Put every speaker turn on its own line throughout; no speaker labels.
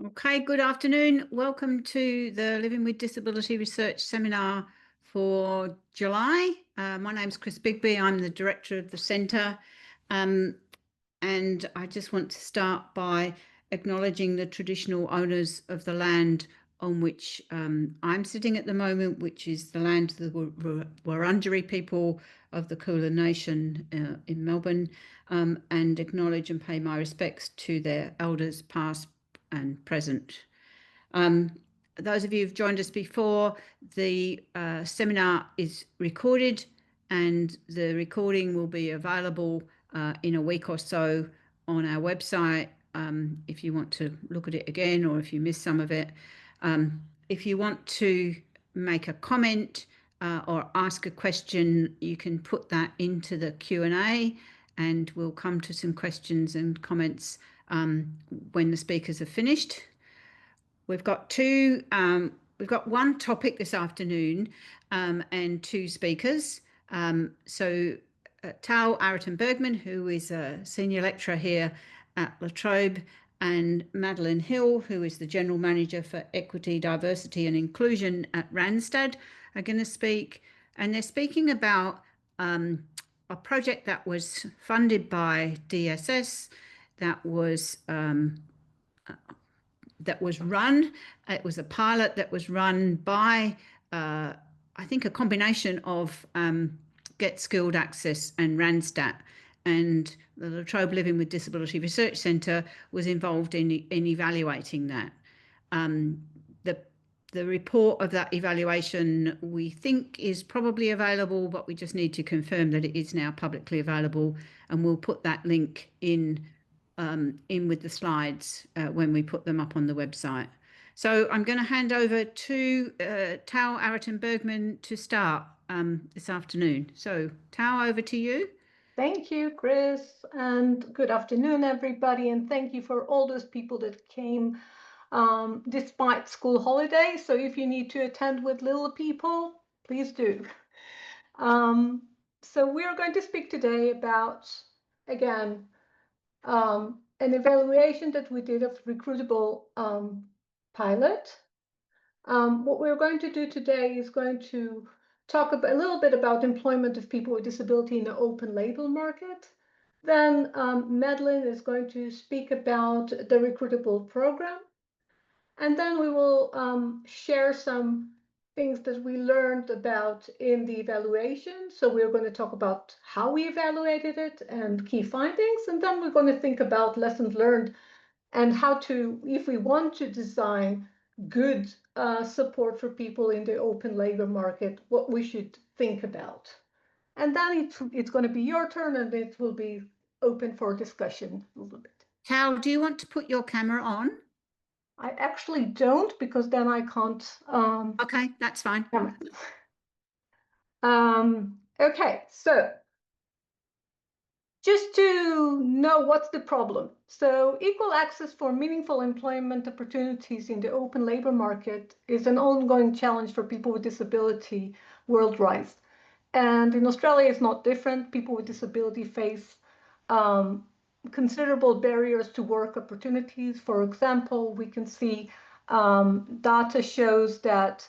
Okay, good afternoon. Welcome to the Living with Disability Research Seminar for July. My name's Chris Bigby. I'm the director of the centre. And I just want to start by acknowledging the traditional owners of the land on which I'm sitting at the moment, which is the land of the Wurundjeri people of the Kulin Nation in Melbourne, and acknowledge and pay my respects to their elders past and present. Those of you who've joined us before, the seminar is recorded and the recording will be available in a week or so on our website if you want to look at it again or if you missed some of it. If you want to make a comment or ask a question, you can put that into the Q&A and we'll come to some questions and comments when the speakers have finished. We've got one topic this afternoon and two speakers. Tal Arrington-Bergman, who is a senior lecturer here at La Trobe, and Madeline Hill, who is the General Manager for Equity, Diversity and Inclusion at Randstad, are going to speak. And they're speaking about a project that was funded by DSS that was run. It was a pilot that was run by, I think, a combination of Get Skilled Access and Randstad. And the La Trobe Living with Disability Research Centre was involved in evaluating that. The report of that evaluation we think is probably available, but we just need to confirm that it is now publicly available, and we'll put that link in with the slides when we put them up on the website. So I'm going to hand over to Tal Arrington-Bergman to start this afternoon. So Tal, over to you.
Thank you, Chris, and good afternoon, everybody, and thank you for all those people that came despite school holidays. So if you need to attend with little people, please do. So we are going to speak today about, again, an evaluation that we did of Recruitable Pilot. What we're going to do today is going to talk a little bit about employment of people with disability in the open labor market. Then Madeline is going to speak about the Recruitable program. And then we will share some things that we learned about in the evaluation. So we're going to talk about how we evaluated it and key findings. And then we're going to think about lessons learned and how to, if we want to design good support for people in the open labor market, what we should think about. And then it's going to be your turn and it will be open for discussion a little bit.
Tal, do you want to put your camera on?
I actually don't, because then I can't.
Okay, that's fine.
Okay, so just to know what's the problem. So equal access for meaningful employment opportunities in the open labor market is an ongoing challenge for people with disability worldwide. And in Australia, it's not different. People with disability face considerable barriers to work opportunities. For example, we can see data shows that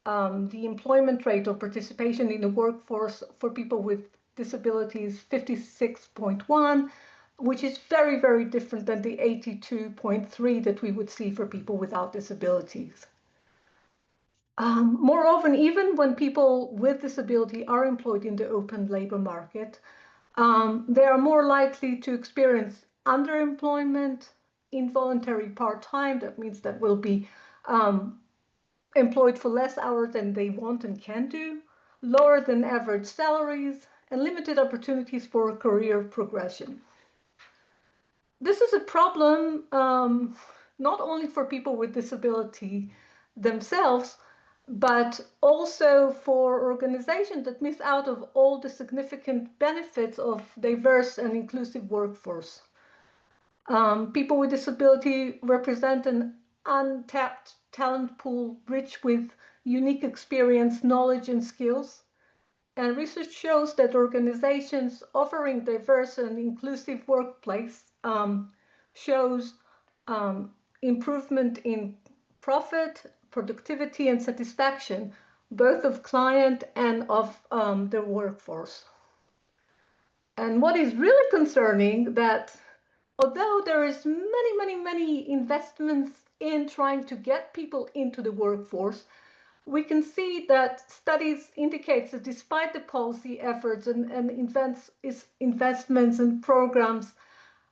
the employment rate or participation in the workforce for people with disabilities 56.1, which is very, very different than the 82.3 that we would see for people without disabilities. Moreover, even when people with disability are employed in the open labor market, they are more likely to experience underemployment, involuntary part-time. That means that will be employed for less hours than they want and can do, lower than average salaries, and limited opportunities for career progression. This is a problem not only for people with disability themselves, but also for organizations that miss out of all the significant benefits of diverse and inclusive workforce. People with disability represent an untapped talent pool rich with unique experience, knowledge, and skills. And research shows that organizations offering diverse and inclusive workplace shows improvement in profit, productivity, and satisfaction, both of client and of their workforce. And what is really concerning that although there is many investments in trying to get people into the workforce, we can see that studies indicate that despite the policy efforts and investments and programs,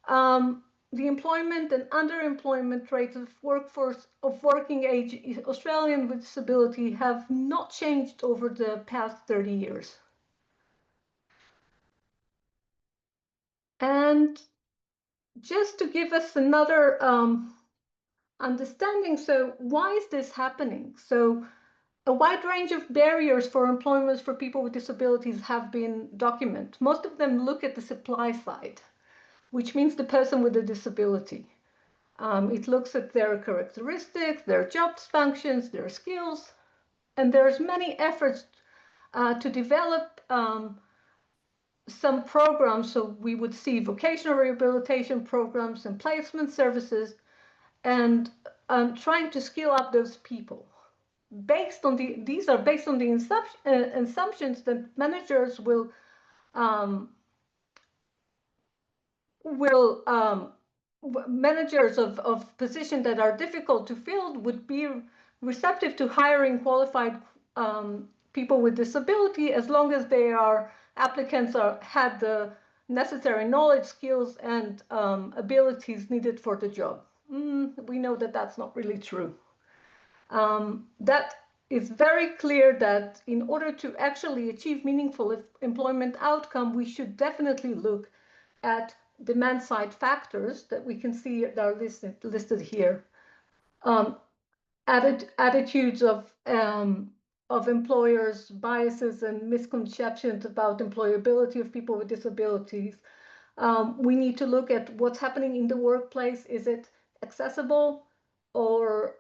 the employment and underemployment rates of workforce of working age Australian with disability have not changed over the past 30 years. And just to give us another understanding, so why is this happening? So a wide range of barriers for employment for people with disabilities have been documented. Most of them look at the supply side, which means the person with a disability. It looks at their characteristics, their jobs functions, their skills, and there's many efforts to develop some programs. So we would see vocational rehabilitation programs and placement services, and trying to skill up those people. These are based on the assumptions that managers will managers of positions that are difficult to fill would be receptive to hiring qualified people with disability as long as they are applicants had the necessary knowledge, skills, and abilities needed for the job. We know that that's not really true. That is very clear that in order to actually achieve meaningful employment outcome, we should definitely look at demand side factors that we can see that are listed here. Attitudes of employers, biases and misconceptions about employability of people with disabilities. We need to look at what's happening in the workplace. Is it accessible, or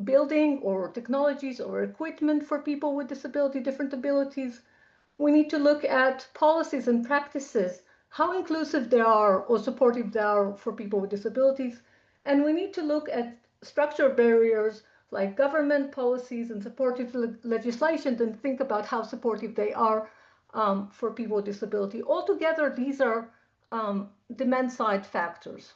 building or technologies or equipment for people with disability, different abilities? We need to look at policies and practices, how inclusive they are or supportive they are for people with disabilities. And we need to look at structural barriers like government policies and supportive legislation and think about how supportive they are for people with disability. Altogether, these are demand side factors.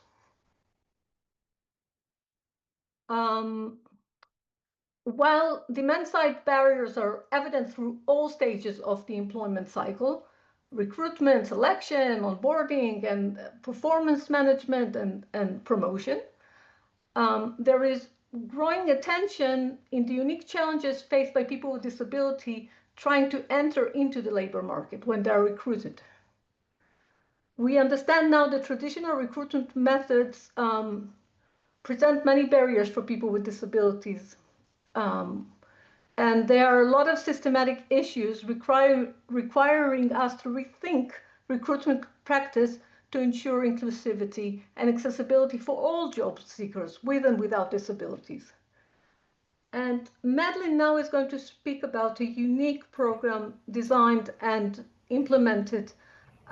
While demand side barriers are evident through all stages of the employment cycle, recruitment, selection, onboarding, and performance management and promotion, there is growing attention in the unique challenges faced by people with disability trying to enter into the labor market when they're recruited. We understand now that traditional recruitment methods present many barriers for people with disabilities. And there are a lot of systematic issues requiring us to rethink recruitment practice to ensure inclusivity and accessibility for all job seekers with and without disabilities. And Madeline now is going to speak about a unique program designed and implemented,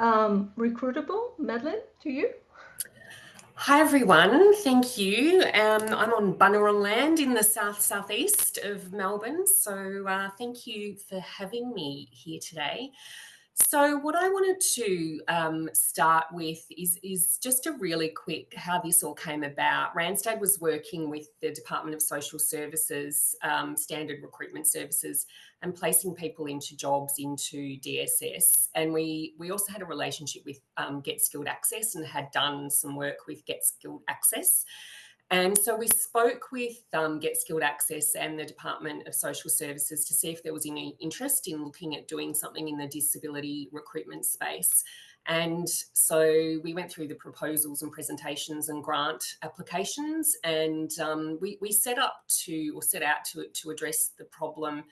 Recruitable. Madeline, to you.
Hi everyone, thank you. I'm on Bunurong land in the southeast of Melbourne, so thank you for having me here today. So what I wanted to start with is just a really quick how this all came about. Randstad was working with the Department of Social Services, standard recruitment services, and placing people into jobs into DSS. And we also had a relationship with Get Skilled Access and had done some work with Get Skilled Access. And so we spoke with Get Skilled Access and the Department of Social Services to see if there was any interest in looking at doing something in the disability recruitment space. And so we went through the proposals and presentations and grant applications, and we set out to address the problem.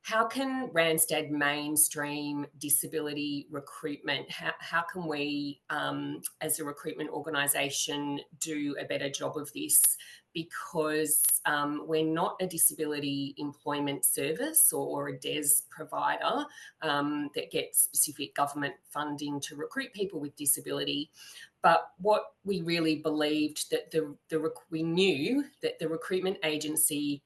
How can Randstad mainstream disability recruitment? How can we, as a recruitment organisation, do a better job of this? Because we're not a disability employment service or a DES provider that gets specific government funding to recruit people with disability. But what we really believed that we knew that the recruitment agency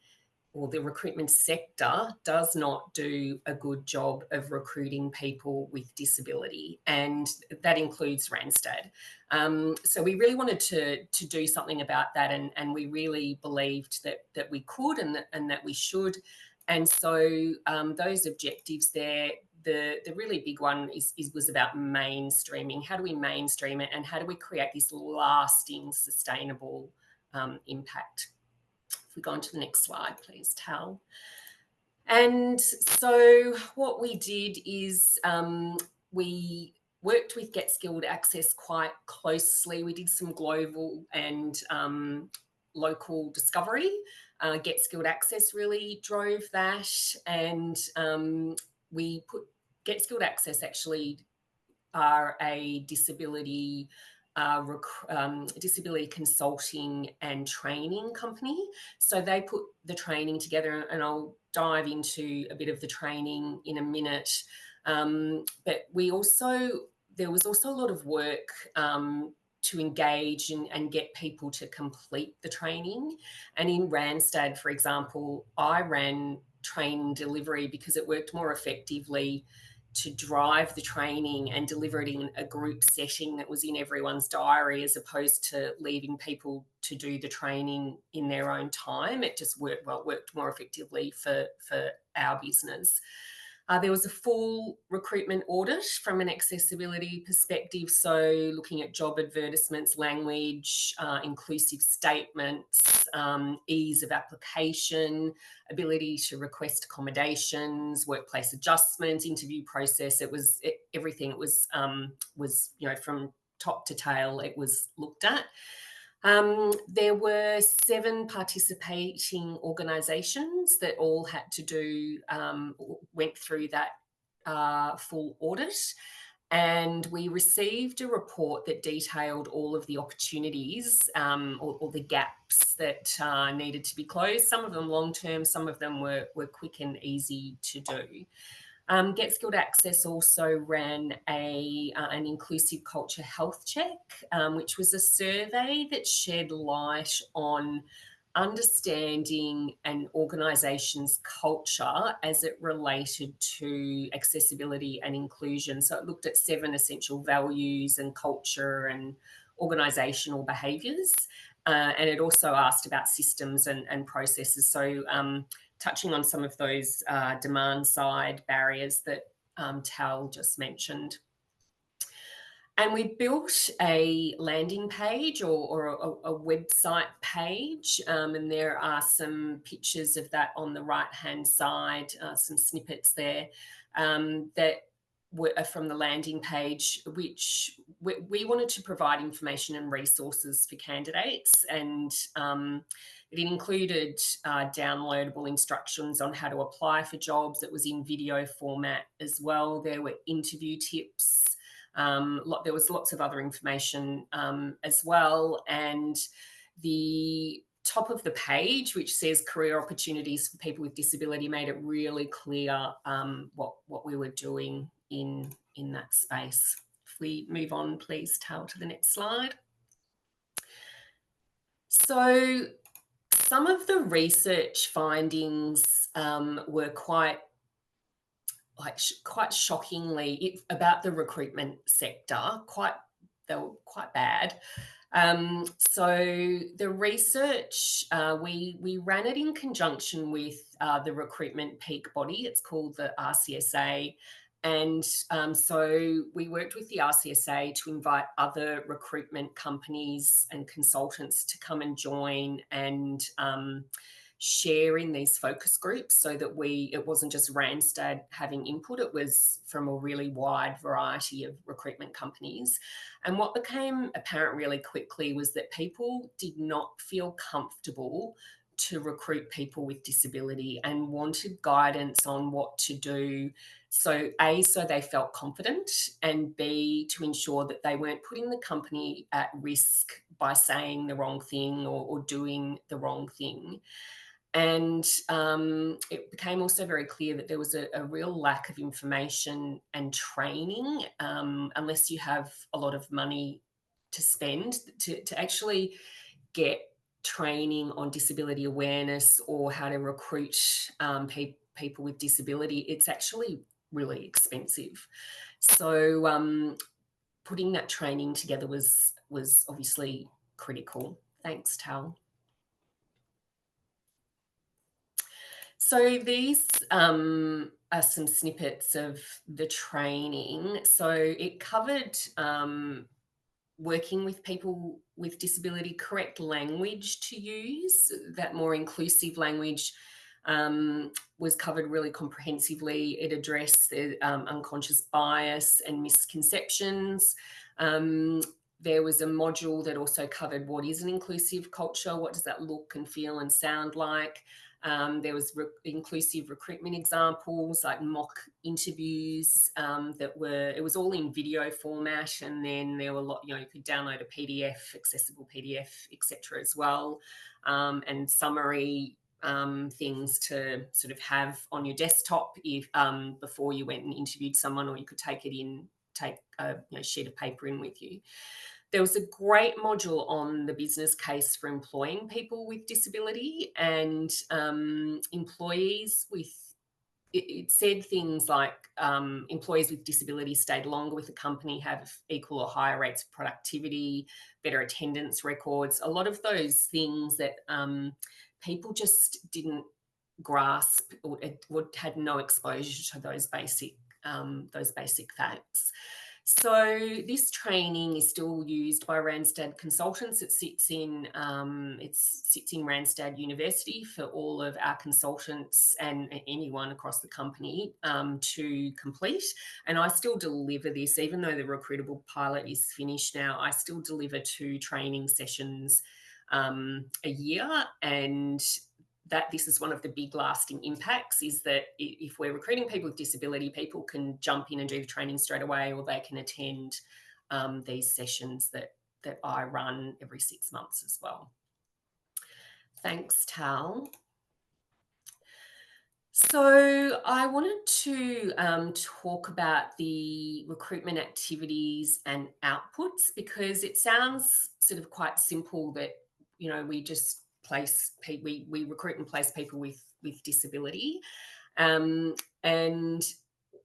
or the recruitment sector does not do a good job of recruiting people with disability, and that includes Randstad. So we really wanted to do something about that, and we really believed that we could and that we should. And so those objectives there, the really big one was about mainstreaming. How do we mainstream it, and how do we create this lasting, sustainable impact? If we go on to the next slide, please, Tal. And so what we did is we worked with Get Skilled Access quite closely. We did some global and local discovery. Get Skilled Access really drove that, and we put Get Skilled Access actually are a disability disability consulting and training company. So they put the training together, and I'll dive into a bit of the training in a minute. But there was also a lot of work to engage and get people to complete the training. And in Randstad, for example, I ran train delivery because it worked more effectively to drive the training and deliver it in a group setting that was in everyone's diary, as opposed to leaving people to do the training in their own time. It just worked more effectively for our business. There was a full recruitment audit from an accessibility perspective, so looking at job advertisements, language, inclusive statements, ease of application, ability to request accommodations, workplace adjustments, interview process. Everything. It was from top to tail. It was looked at. There were 7 participating organisations that all had to do, went through that full audit. And we received a report that detailed all of the opportunities or the gaps that needed to be closed. Some of them long-term, some of them were quick and easy to do. Get Skilled Access also ran an inclusive culture health check, which was a survey that shed light on understanding an organisation's culture as it related to accessibility and inclusion. So it looked at 7 essential values and culture and organisational behaviours. And it also asked about systems and processes. So touching on some of those demand side barriers that Tal just mentioned. And we built a landing page or a website page, and there are some pictures of that on the right-hand side, some snippets there that were from the landing page, which we wanted to provide information and resources for candidates, and it included downloadable instructions on how to apply for jobs. It was in video format as well. There were interview tips. There was lots of other information as well, and the top of the page, which says career opportunities for people with disability, made it really clear what we were doing in that space. If we move on, please, Tal, to the next slide. So some of the research findings were quite shockingly about the recruitment sector. They were quite bad. So the research, we ran it in conjunction with the recruitment peak body. It's called the RCSA. And so we worked with the RCSA to invite other recruitment companies and consultants to come and join and share in these focus groups, so that it wasn't just Randstad having input, it was from a really wide variety of recruitment companies. And what became apparent really quickly was that people did not feel comfortable to recruit people with disability and wanted guidance on what to do. So A, so they felt confident, and B, to ensure that they weren't putting the company at risk by saying the wrong thing or doing the wrong thing. And it became also very clear that there was a real lack of information and training. Unless you have a lot of money spend to actually get training on disability awareness or how to recruit people with disability. It's actually really expensive. So putting that training together was obviously critical. Thanks, Tal. So these are some snippets of the training. So it covered working with people with disability, correct language to use, that more inclusive language was covered really comprehensively. It addressed the unconscious bias and misconceptions. There was a module that also covered what is an inclusive culture, what does that look and feel and sound like. There was inclusive recruitment examples, like mock interviews it was all in video format, and then there were you could download a PDF, accessible PDF, etc. as well, and summary things to sort of have on your desktop if before you went and interviewed someone, or you could take a sheet of paper in with you. There was a great module on the business case for employing people with disability, and employees with, it said things like employees with disability stayed longer with the company, have equal or higher rates of productivity, better attendance records, a lot of those things that people just didn't grasp or had no exposure to those basic facts. So this training is still used by Randstad consultants. It sits in Randstad University for all of our consultants and anyone across the company to complete. And I still deliver this, even though the Recruitable Pilot is finished now. I still deliver 2 training sessions a year, and that this is one of the big lasting impacts, is that if we're recruiting people with disability, people can jump in and do the training straight away, or they can attend these sessions that I run every 6 months as well. Thanks, Tal. So I wanted to talk about the recruitment activities and outputs, because it sounds sort of quite simple that, we just we recruit and place people with disability. And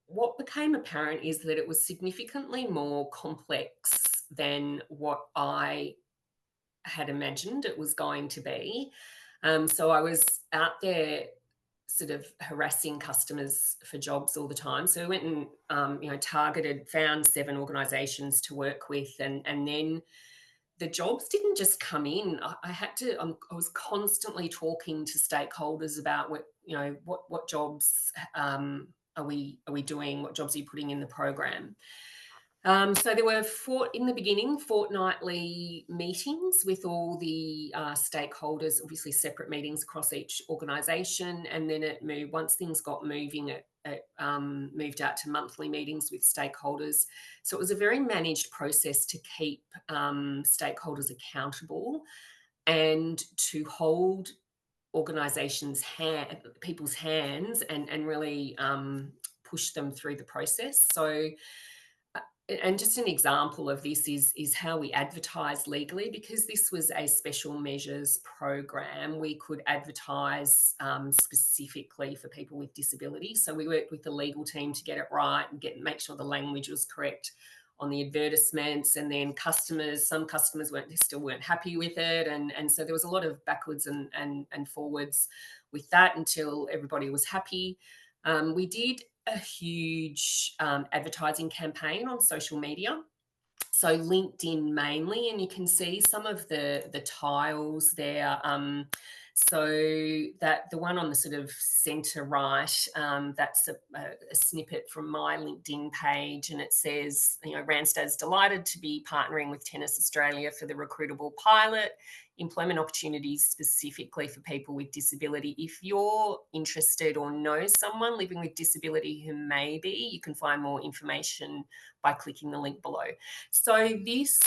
what became apparent is that it was significantly more complex than what I had imagined it was going to be. So I was out there sort of harassing customers for jobs all the time. So we went and found 7 organisations to work with, and then the jobs didn't just come in. I was constantly talking to stakeholders about what jobs are we doing, what jobs are you putting in the program. So there were in the beginning fortnightly meetings with all the stakeholders, obviously separate meetings across each organisation, and then it moved. Once things got moving, it moved out to monthly meetings with stakeholders. So it was a very managed process to keep stakeholders accountable and to hold organisations' people's hands and really push them through the process. So. And just an example of this is how we advertise legally. Because this was a special measures program, we could advertise specifically for people with disability. So we worked with the legal team to get it right and make sure the language was correct on the advertisements. And then some customers still weren't happy with it, and so there was a lot of backwards and forwards with that until everybody was happy. We did a huge advertising campaign on social media, so LinkedIn mainly, and you can see some of the tiles there. So that the one on the sort of centre right, that's a snippet from my LinkedIn page, and it says, Randstad's delighted to be partnering with Tennis Australia for the Recruitable Pilot, employment opportunities specifically for people with disability. If you're interested or know someone living with disability who may be, you can find more information by clicking the link below. So this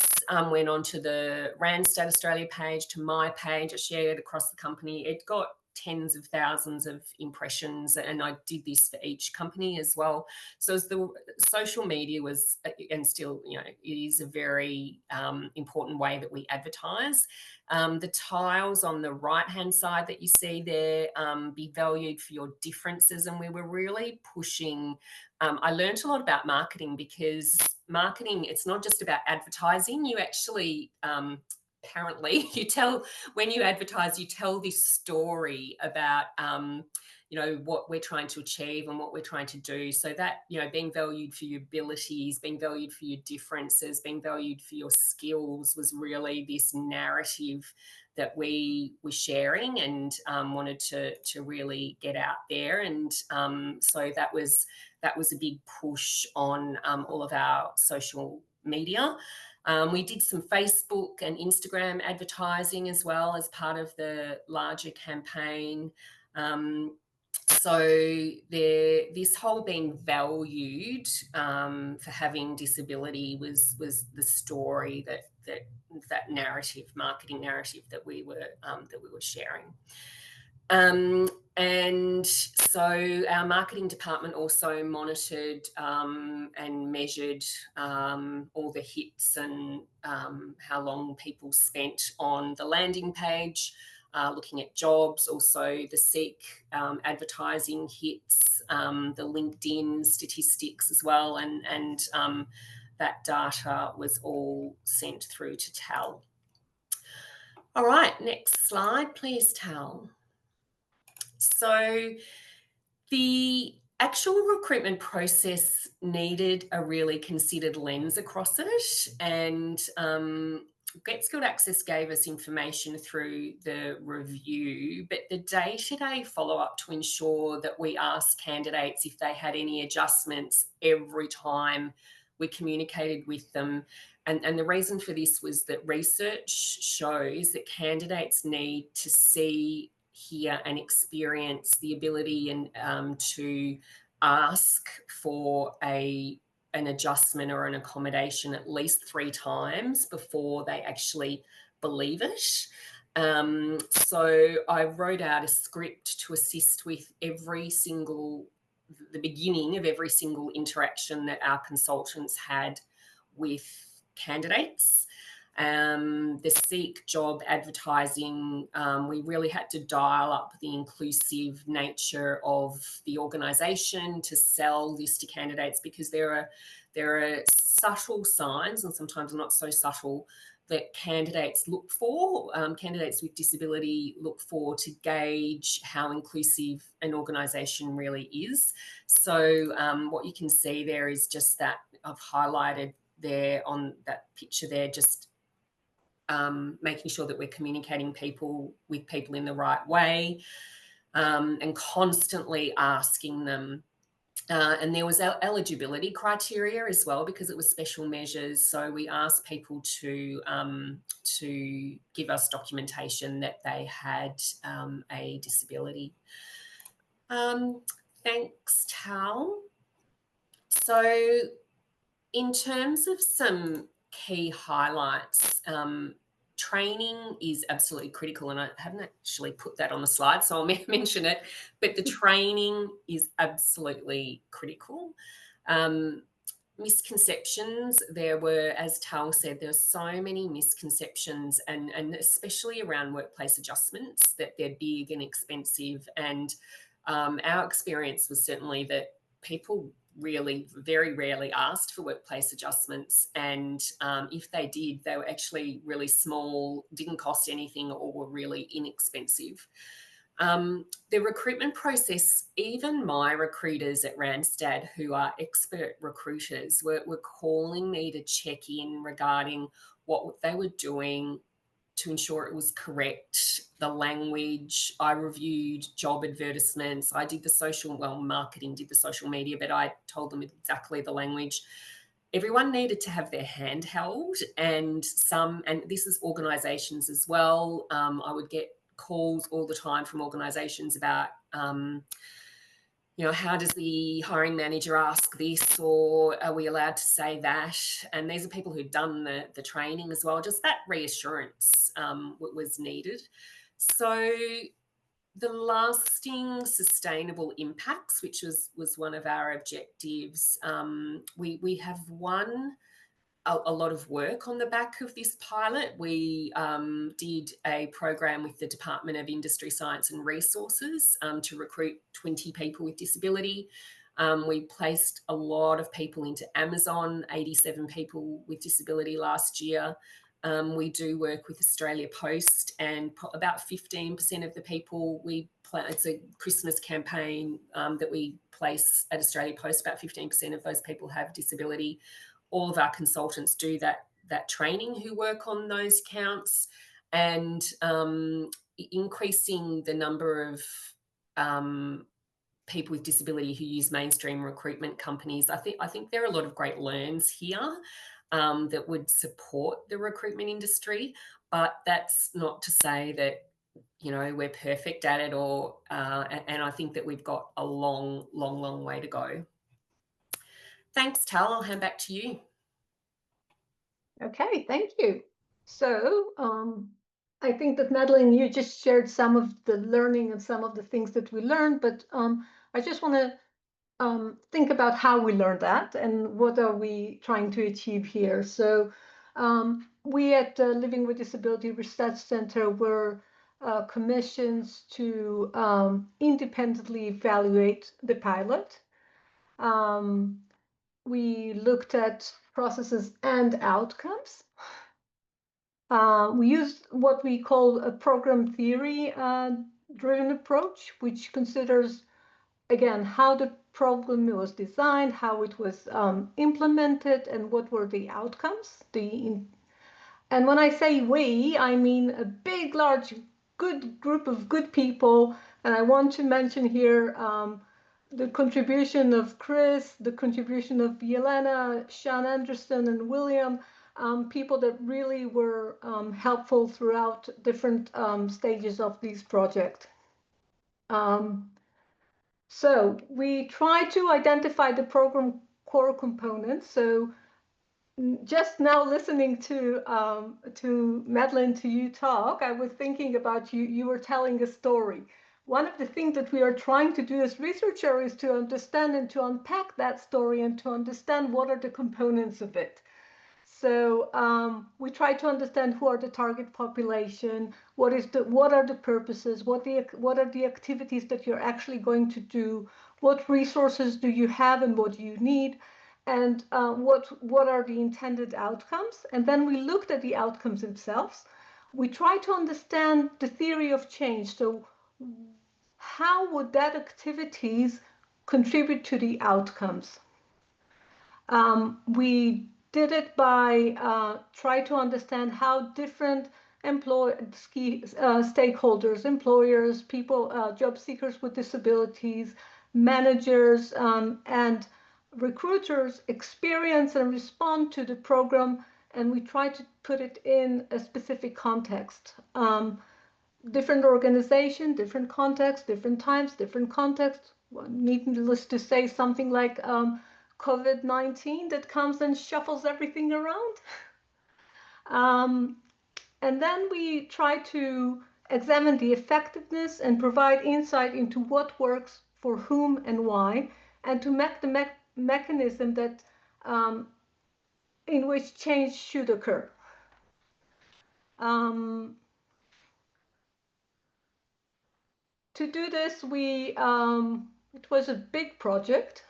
went on to the Randstad Australia page, to my page. I shared it across the company. It got tens of thousands of impressions, and I did this for each company as well. So as the social media was, and still, you know, it is a very important way that we advertise. The tiles on the right-hand side that you see there, be valued for your differences, and we were really pushing. I learned a lot about marketing, because marketing, it's not just about advertising. You actually apparently when you advertise, you tell this story about you know, what we're trying to achieve and what we're trying to do. So that, you know, being valued for your abilities, being valued for your differences, being valued for your skills was really this narrative that we were sharing and wanted to really get out there. And so that was a big push on all of our social media. We did some Facebook and Instagram advertising as well as part of the larger campaign. So this whole being valued for having disability was the story that narrative, marketing narrative that we were sharing. And so our marketing department also monitored and measured all the hits and how long people spent on the landing page, looking at jobs, also the Seek advertising hits, the LinkedIn statistics as well, and that data was all sent through to Tal. All right, next slide, please, Tal. So the actual recruitment process needed a really considered lens across it, and Get Skilled Access gave us information through the review, but the day-to-day follow-up to ensure that we asked candidates if they had any adjustments every time we communicated with them. And the reason for this was that research shows that candidates need to see, hear and experience the ability and to ask for an adjustment or an accommodation at least 3 times before they actually believe it. So I wrote out a script to assist with the beginning of every single interaction that our consultants had with candidates. The Seek job advertising, we really had to dial up the inclusive nature of the organisation to sell this to candidates, because there are subtle signs, and sometimes not so subtle, that candidates look for, candidates with disability look for, to gauge how inclusive an organisation really is. So what you can see there is just that I've highlighted there on that picture there, just making sure that we're communicating with people in the right way, and constantly asking them. And there was eligibility criteria as well, because it was special measures. So we asked people to give us documentation that they had a disability. Thanks, Tal. So in terms of some key highlights, training is absolutely critical, and I haven't actually put that on the slide, so I'll mention it, but the training is absolutely critical. Misconceptions, there were, as Tal said, there were so many misconceptions, and especially around workplace adjustments, that they're big and expensive. And our experience was certainly that people really very rarely asked for workplace adjustments, and if they did, they were actually really small, didn't cost anything, or were really inexpensive. The recruitment process, even my recruiters at Randstad, who are expert recruiters, were calling me to check in regarding what they were doing to ensure it was correct, the language. I reviewed job advertisements. I did marketing did the social media, but I told them exactly the language. Everyone needed to have their hand held, and this is organisations as well. I would get calls all the time from organisations about, how does the hiring manager ask this, or are we allowed to say that? And these are people who'd done the training as well. Just that reassurance was needed. So the lasting sustainable impacts, which was one of our objectives. We have won a lot of work on the back of this pilot. We did a program with the Department of Industry, Science and Resources to recruit 20 people with disability. We placed a lot of people into Amazon, 87 people with disability last year. We do work with Australia Post, and about 15% of the people it's a Christmas campaign that we place at Australia Post. About 15% of those people have disability. All of our consultants do that training who work on those counts, and increasing the number of people with disability who use mainstream recruitment companies. I think there are a lot of great learns here that would support the recruitment industry, but that's not to say that we're perfect at it, or and I think that we've got a long way to go. Thanks, Tal. I'll hand back to you.
Okay, thank you. So I think that Madeline, you just shared some of the learning and some of the things that we learned, but I just want to think about how we learned that and what are we trying to achieve here. So we at Living with Disability Research Centre were commissioned to independently evaluate the pilot. We looked at processes and outcomes. We used what we call a program theory driven approach, which considers, again, how the program was designed, how it was implemented, and what were the outcomes. And when I say we, I mean a big, large, good group of good people. And I want to mention here the contribution of Chris, the contribution of Yelena, Sean Anderson, and William, people that really were helpful throughout different stages of this project. So we try to identify the program core components. So just now listening to Madeline, to you talk, I was thinking about you were telling a story. One of the things that we are trying to do as researchers is to understand and to unpack that story and to understand what are the components of it. So we try to understand who are the target population, what are the purposes, what are the activities that you're actually going to do, what resources do you have and what do you need, and what are the intended outcomes. And then we looked at the outcomes themselves. We try to understand the theory of change. So how would that activities contribute to the outcomes? We did it by try to understand how different stakeholders, employers, people, job seekers with disabilities, managers, and recruiters experience and respond to the program, and we try to put it in a specific context. Different organization, different context, different times, different context. Needless to say, something like COVID-19 that comes and shuffles everything around. And then we try to examine the effectiveness and provide insight into what works for whom and why, and to make the mechanism that in which change should occur. To do this, it was a big project.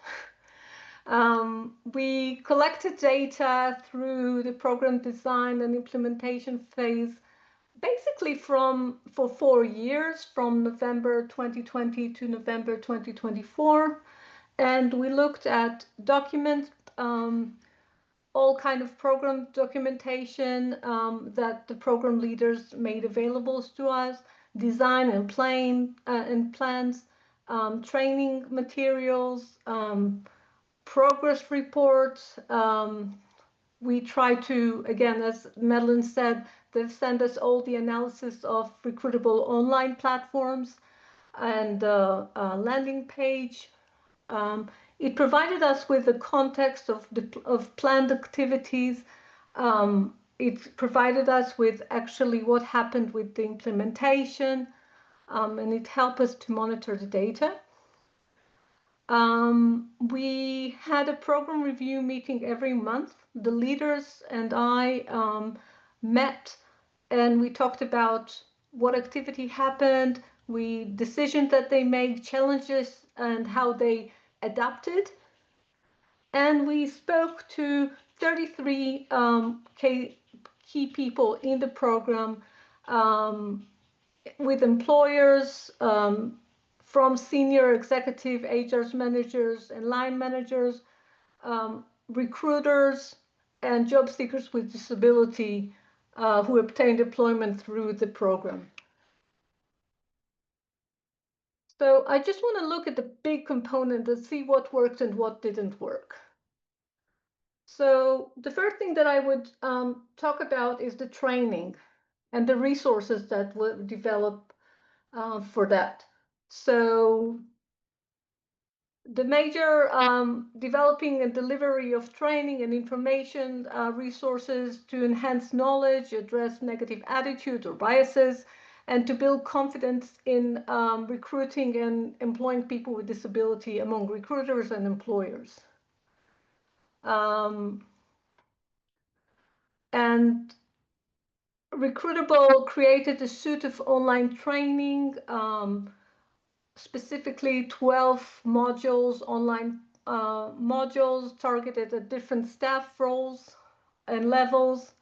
We collected data through the program design and implementation phase, basically for 4 years, from November 2020 to November 2024. And we looked at all kind of program documentation that the program leaders made available to us, design and plans, training materials, progress reports. We try to, again, as Madeline said, they send us all the analysis of recruitable online platforms and landing page. It provided us with the context of planned activities. It provided us with actually what happened with the implementation. and it helped us to monitor the data. We had a program review meeting every month. The leaders and I met, and we talked about what activity happened, decisions that they made, challenges, and how they adapted. And we spoke to 33 key people in the program, with employers, from senior executive HR managers and line managers, recruiters, and job seekers with disability who obtained employment through the program. So I just want to look at the big component and see what worked and what didn't work. So the first thing that I would talk about is the training and the resources that were developed for that. So the major developing and delivery of training and information resources to enhance knowledge, address negative attitudes or biases, and to build confidence in recruiting and employing people with disability among recruiters and employers. And Recruitable created a suite of online training, specifically 12 modules, online modules targeted at different staff roles and levels.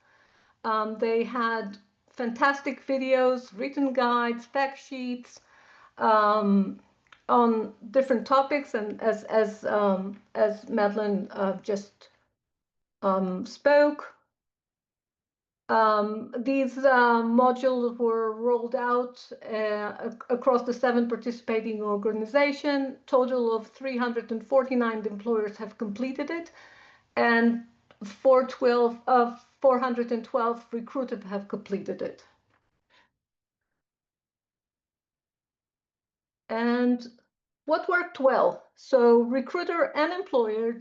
They had fantastic videos, written guides, fact sheets on different topics, and as Madeline just spoke. These modules were rolled out across the 7 participating organizations. Total of 349 employers have completed it, and 412 recruiters have completed it. And what worked well? So recruiter and employer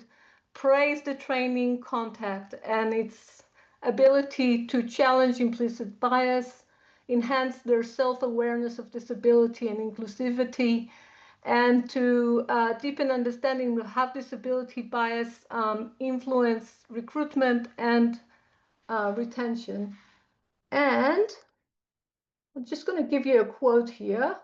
praised the training content and its ability to challenge implicit bias, enhance their self-awareness of disability and inclusivity, and to deepen understanding of how disability bias influence recruitment and retention. And I'm just going to give you a quote here.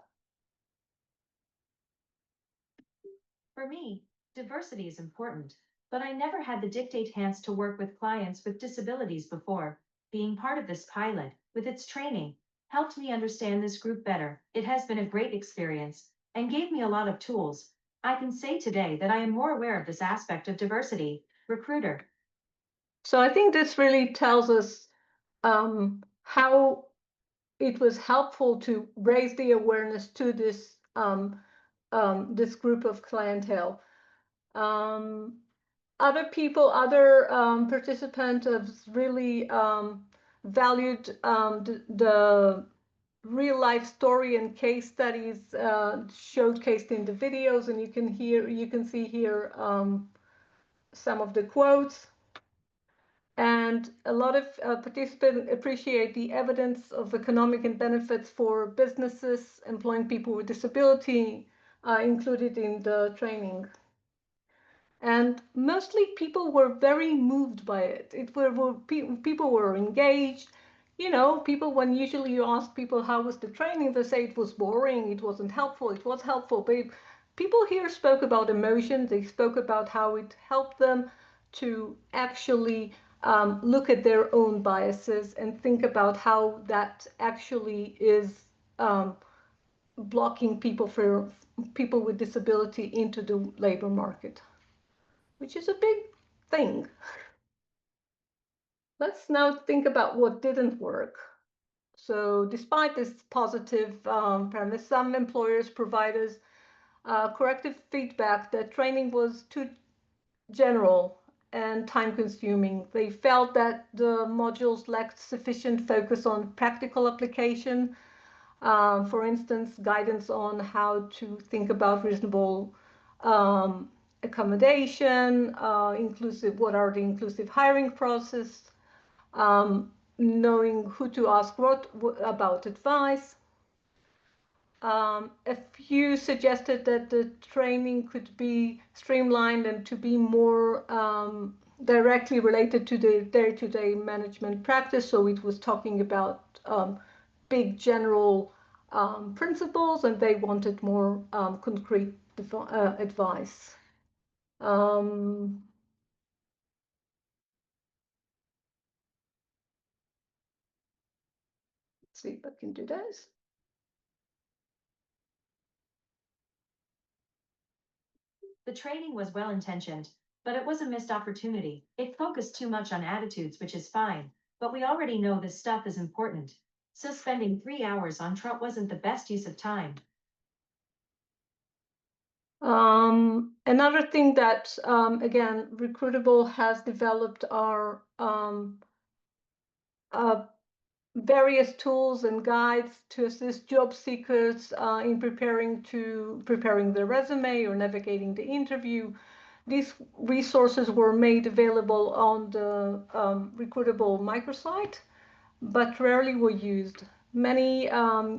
For me, diversity is important, but I never had the dictate hands to work with clients with disabilities before. Being part of this pilot, with its training, helped me understand this group better. It has been a great experience and gave me a lot of tools. I can say today that I am more aware of this aspect of diversity. Recruiter.
So I think this really tells us how it was helpful to raise the awareness to this this group of clientele. Other people, other participants have really valued the real life story and case studies showcased in the videos, and you can see here some of the quotes. And a lot of participants appreciate the evidence of economic and benefits for businesses employing people with disability included in the training. And mostly people were very moved by it. People were engaged. You know, people, when usually you ask people how was the training, they say it was boring, it wasn't helpful, it was helpful. But people here spoke about emotion, they spoke about how it helped them to actually look at their own biases and think about how that actually is blocking people with disability into the labor market, which is a big thing. Let's now think about what didn't work. So despite this positive premise, some employers provided corrective feedback that training was too general and time-consuming. They felt that the modules lacked sufficient focus on practical application. For instance, guidance on how to think about reasonable accommodation, what are the inclusive hiring process, knowing who to ask what about advice. a few suggested that the training could be streamlined and to be more directly related to the day-to-day management practice. So it was talking about big general principles, and they wanted more concrete advice. Let's see if I can do this.
The training was well-intentioned, but it was a missed opportunity. It focused too much on attitudes, which is fine, but we already know this stuff is important. So spending 3 hours on Trump wasn't the best use of time.
Another thing that, again, Recruitable has developed are various tools and guides to assist job seekers in preparing their resume or navigating the interview. These resources were made available on the Recruitable microsite, but rarely were used. Many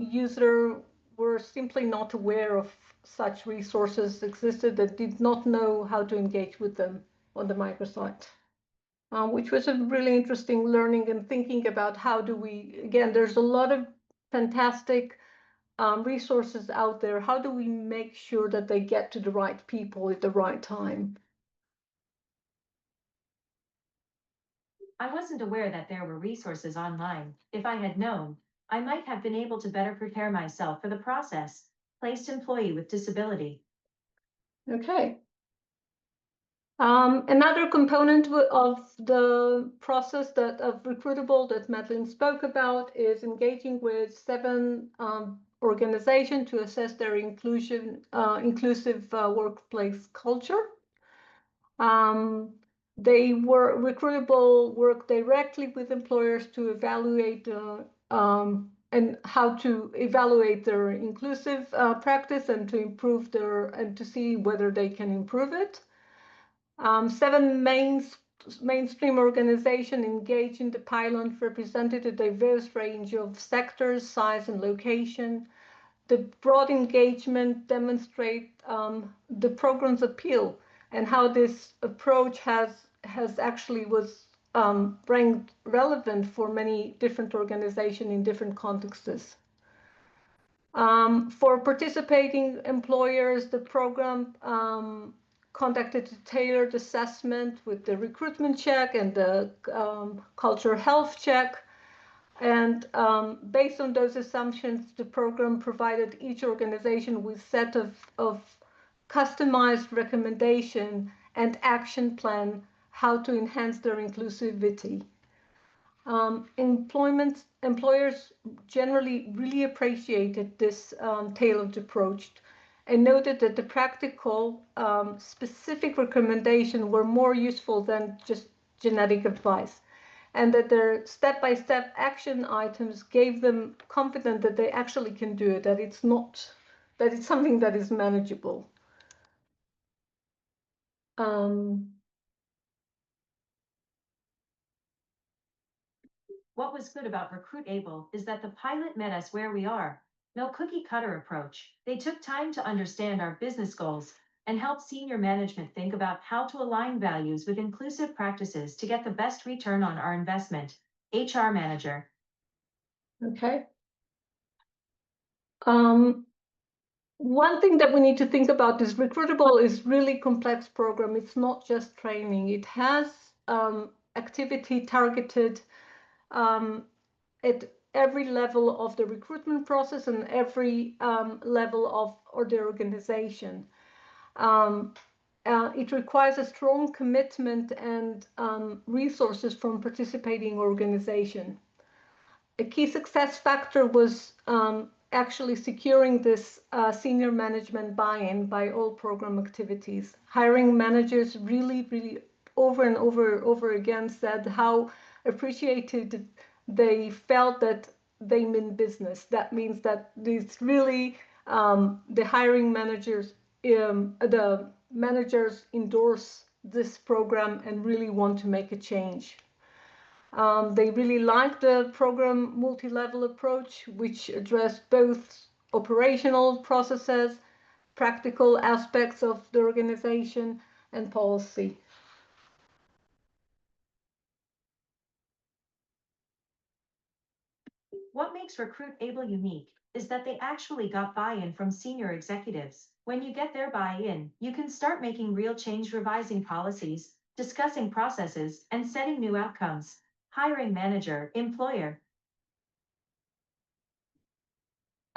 users were simply not aware of such resources existed, that did not know how to engage with them on the microsite. Which was a really interesting learning and thinking about how do we, again, there's a lot of fantastic resources out there. How do we make sure that they get to the right people at the right time?
I wasn't aware that there were resources online. If I had known, I might have been able to better prepare myself for the process. Placed employee with disability.
Okay. Another component of the process of Recruitable that Madeline spoke about is engaging with 7 organizations to assess their inclusive workplace culture. Recruitable work directly with employers to evaluate and how to evaluate their inclusive practice and to improve and to see whether they can improve it. 7 mainstream organizations engaged in the pilot represented a diverse range of sectors, size, and location. The broad engagement demonstrate the program's appeal and how this approach has actually was ranked relevant for many different organizations in different contexts. For participating employers, the program conducted a tailored assessment with the recruitment check and the culture health check. And based on those assumptions, the program provided each organization with a set of customized recommendation and action plan how to enhance their inclusivity. Employers generally really appreciated this tailored approach and noted that the practical specific recommendations were more useful than just generic advice, and that their step-by-step action items gave them confidence that they actually can do it, that it's something that is manageable.
What was good about Recruitable is that the pilot met us where we are. No cookie cutter approach. They took time to understand our business goals and help senior management think about how to align values with inclusive practices to get the best return on our investment. HR manager.
Okay. One thing that we need to think about is Recruitable is really complex program. It's not just training. It has activity targeted at every level of the recruitment process and every level of the organization. It requires a strong commitment and resources from participating organization. A key success factor was actually securing this senior management buy-in by all program activities. Hiring managers really over and over again said how appreciated they felt that they mean business. That means that it's really the hiring managers, the managers endorse this program and really want to make a change. They really liked the program multi-level approach, which addressed both operational processes, practical aspects of the organization, and policy.
What makes Recruitable unique is that they actually got buy-in from senior executives. When you get their buy-in, you can start making real change, revising policies, discussing processes, and setting new outcomes. Hiring manager, employer.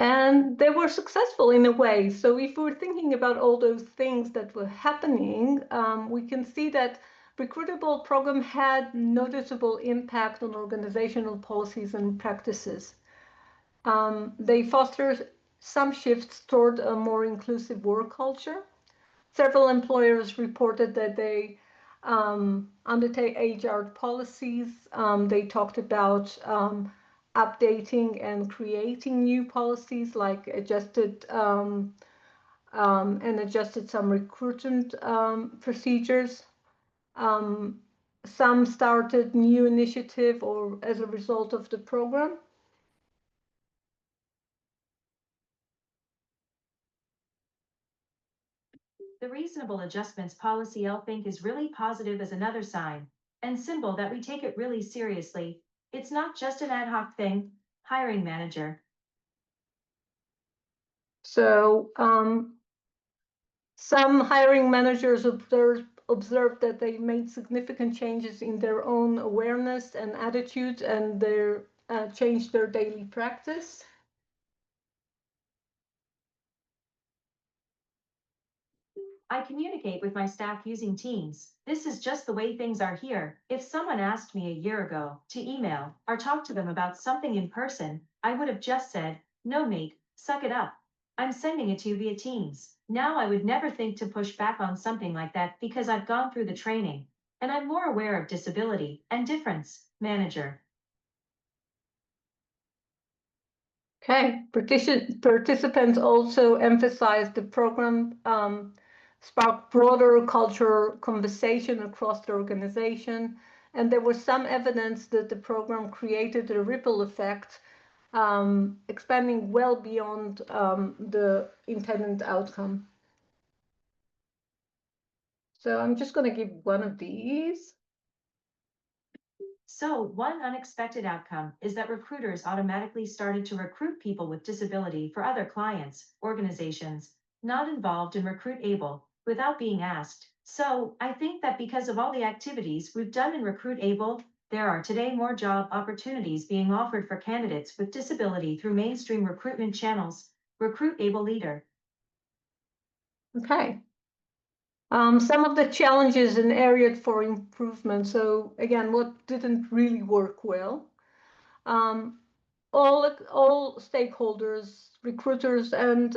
And they were successful in a way. So if we're thinking about all those things that were happening, we can see that Recruitable program had noticeable impact on organizational policies and practices. They fostered some shifts toward a more inclusive work culture. Several employers reported that they undertake HR policies. They talked about updating and creating new policies, like adjusted some recruitment procedures. Some started new initiative or as a result of the program.
The reasonable adjustments policy I think is really positive as another sign and symbol that we take it really seriously. It's not just an ad hoc thing. Hiring manager.
So some hiring managers observed that they made significant changes in their own awareness and attitude, and they changed their daily practice.
I communicate with my staff using Teams. This is just the way things are here. If someone asked me a year ago to email or talk to them about something in person, I would have just said, no mate, suck it up. I'm sending it to you via Teams. Now I would never think to push back on something like that because I've gone through the training and I'm more aware of disability and difference. Manager.
Okay, participants also emphasized the program sparked broader cultural conversation across the organization, and there was some evidence that the program created a ripple effect, expanding well beyond the intended outcome. So I'm just going to give one of these.
So, one unexpected outcome is that recruiters automatically started to recruit people with disability for other clients, organizations, not involved in Recruitable, without being asked. So, I think that because of all the activities we've done in Recruitable, there are today more job opportunities being offered for candidates with disability through mainstream recruitment channels. Recruitable leader.
Okay. Some of the challenges and areas for improvement. So again, what didn't really work well? All stakeholders, recruiters and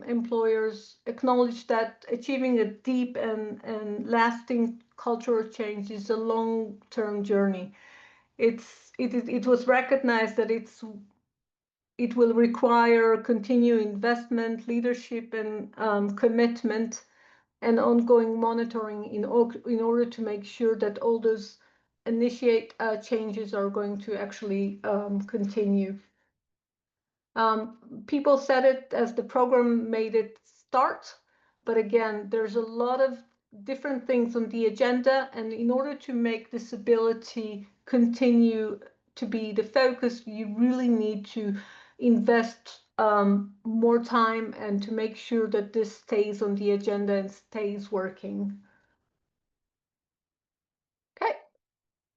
employers acknowledge that achieving a deep and lasting cultural change is a long-term journey. It was recognized that it will require continued investment, leadership, and commitment, and ongoing monitoring in order to make sure that all those initiate changes are going to actually continue. People said it as the program made it start, but again, there's a lot of different things on the agenda, and in order to make disability continue to be the focus, you really need to invest more time and to make sure that this stays on the agenda and stays working. Okay.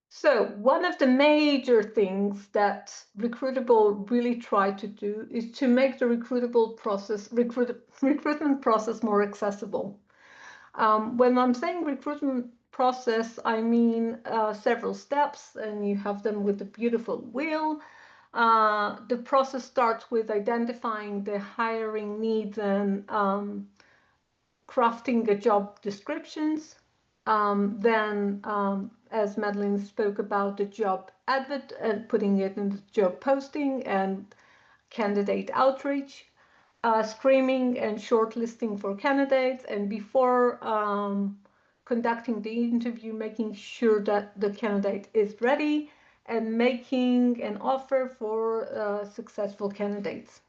So one of the major things that Recruitable really tried to do is to make the recruitment process more accessible. When I'm saying recruitment process, I mean several steps, and you have them with the beautiful wheel. The process starts with identifying the hiring needs and crafting the job descriptions. Then, as Madeline spoke about, the job advert and putting it in the job posting and candidate outreach, screening and shortlisting for candidates, and before conducting the interview, making sure that the candidate is ready and making an offer for successful candidates.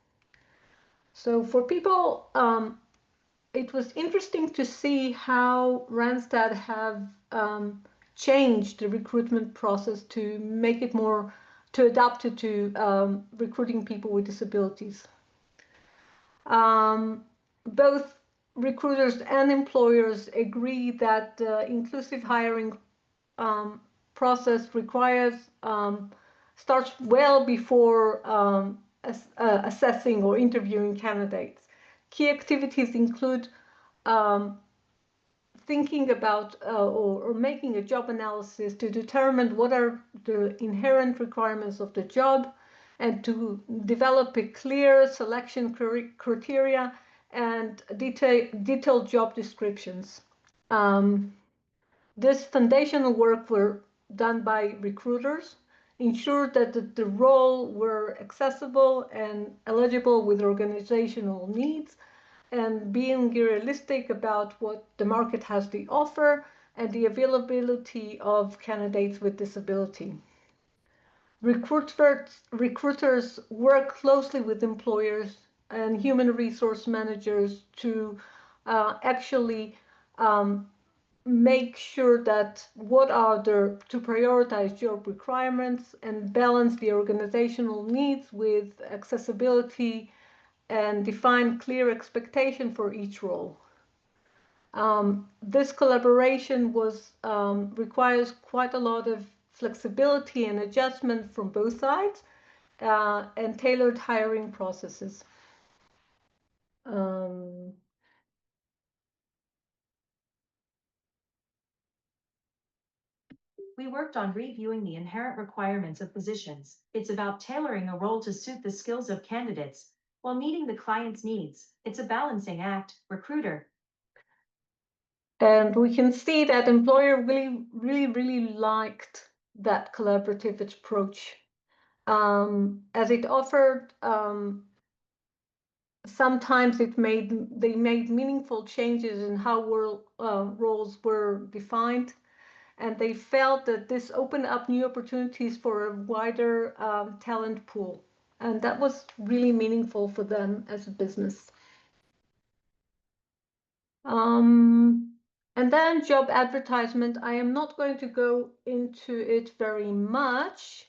So for people, it was interesting to see how Randstad have changed the recruitment process to make it more, to adapt it to recruiting people with disabilities. Both recruiters and employers agree that the inclusive hiring process requires starts well before assessing or interviewing candidates. Key activities include thinking about or making a job analysis to determine what are the inherent requirements of the job, and to develop a clear selection criteria and detailed job descriptions. This foundational work were done by recruiters, ensured that the role were accessible and eligible with organizational needs, and being realistic about what the market has to offer and the availability of candidates with disability. Recruiters work closely with employers and human resource managers to actually make sure that what are to prioritize job requirements and balance the organizational needs with accessibility and define clear expectation for each role. This collaboration requires quite a lot of flexibility and adjustment from both sides, and tailored hiring processes.
We worked on reviewing the inherent requirements of positions. It's about tailoring a role to suit the skills of candidates while meeting the client's needs. It's a balancing act, recruiter.
And we can see that employer really liked that collaborative approach, as it offered. Sometimes they made meaningful changes in how roles were defined, and they felt that this opened up new opportunities for a wider talent pool, and that was really meaningful for them as a business. And then job advertisement. I am not going to go into it very much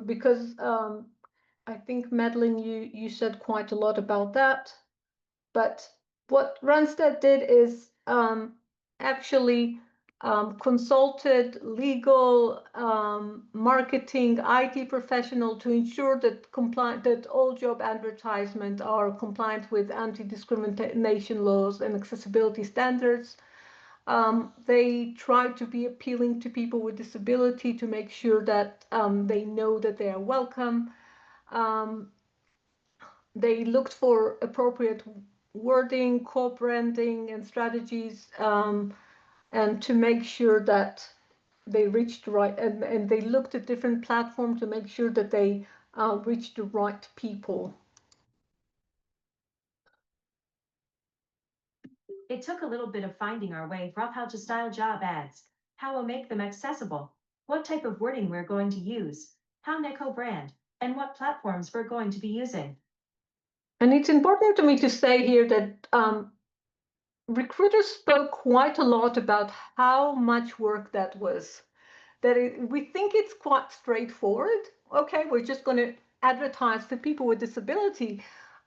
because I think, Madeline, you said quite a lot about that. But what Randstad did is actually consulted legal, marketing, IT professional to ensure that all job advertisements are compliant with anti-discrimination laws and accessibility standards. They try to be appealing to people with disability to make sure that they know that they are welcome. They looked for appropriate wording, co-branding, and strategies, and to make sure that they reached the right, and they looked at different platforms to make sure that they reached the right people.
It took a little bit of finding our way for how to style job ads, how we'll make them accessible, what type of wording we're going to use, how to brand, and what platforms we're going to be using.
And it's important to me to say here that recruiters spoke quite a lot about how much work that was. We think it's quite straightforward. Okay, we're just going to advertise for people with disability.